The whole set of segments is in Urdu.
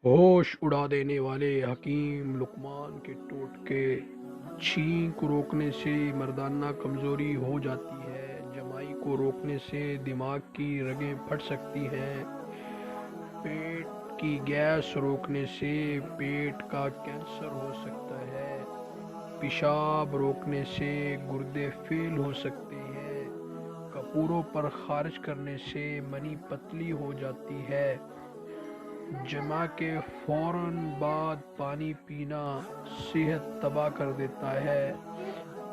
ہوش اڑا دینے والے حکیم لقمان کے ٹوٹکے۔ چھینک کو روکنے سے مردانہ کمزوری ہو جاتی ہے، جمائی کو روکنے سے دماغ کی رگیں پھٹ سکتی ہیں، پیٹ کی گیس روکنے سے پیٹ کا کینسر ہو سکتا ہے، پیشاب روکنے سے گردے فیل ہو سکتے ہیں، کپوروں پر خارج کرنے سے منی پتلی ہو جاتی ہے، جمع کے فوراً بعد پانی پینا صحت تباہ کر دیتا ہے،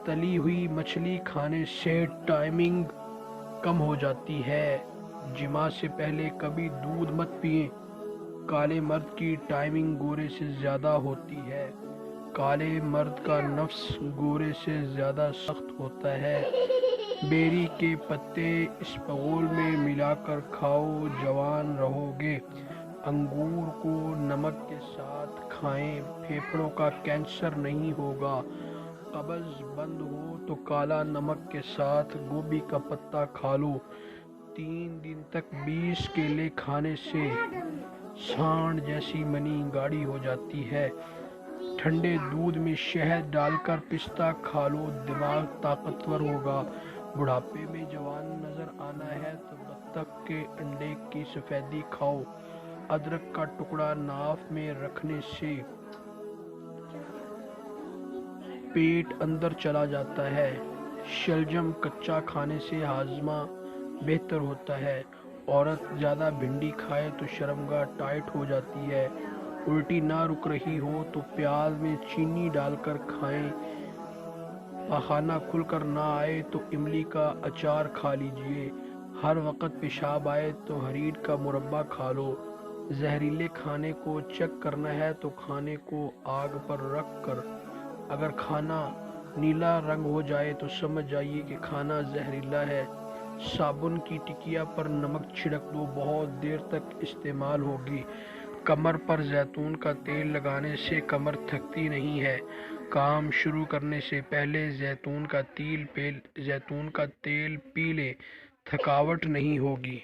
تلی ہوئی مچھلی کھانے سے ٹائمنگ کم ہو جاتی ہے، جمع سے پہلے کبھی دودھ مت پئیں، کالے مرد کی ٹائمنگ گورے سے زیادہ ہوتی ہے، کالے مرد کا نفس گورے سے زیادہ سخت ہوتا ہے، بیری کے پتے اسپغول میں ملا کر کھاؤ جوان رہو گے، انگور کو نمک کے ساتھ کھائیں پھیپھڑوں کا کینسر نہیں ہوگا، قبض بند ہو تو کالا نمک کے ساتھ گوبھی کا پتا کھا لو، 3 دن تک 20 کیلے کھانے سے سانڈ جیسی منی گاڑی ہو جاتی ہے، ٹھنڈے دودھ میں شہد ڈال کر پستہ کھا لو، دماغ طاقتور ہوگا، بڑھاپے میں جوان نظر آنا ہے تو بطخ کے انڈے کی سفیدی کھاؤ، ادرک کا ٹکڑا ناف میں رکھنے سے پیٹ اندر چلا جاتا ہے، شلجم کچا کھانے سے ہاضمہ بہتر ہوتا ہے، عورت زیادہ بھنڈی کھائے تو شرمگاہ ٹائٹ ہو جاتی ہے، الٹی نہ رک رہی ہو تو پیاز میں چینی ڈال کر کھائیں، پاخانہ کھل کر نہ آئے تو املی کا اچار کھا لیجئے، ہر وقت پیشاب آئے تو ہریٹ کا مربع کھا لو، زہریلے کھانے کو چیک کرنا ہے تو کھانے کو آگ پر رکھ کر اگر کھانا نیلا رنگ ہو جائے تو سمجھ جائیے کہ کھانا زہریلا ہے، صابن کی ٹکیا پر نمک چھڑک دو، بہت دیر تک استعمال ہوگی، کمر پر زیتون کا تیل لگانے سے کمر تھکتی نہیں ہے، کام شروع کرنے سے پہلے زیتون کا تیل پی لیں، تھکاوٹ نہیں ہوگی۔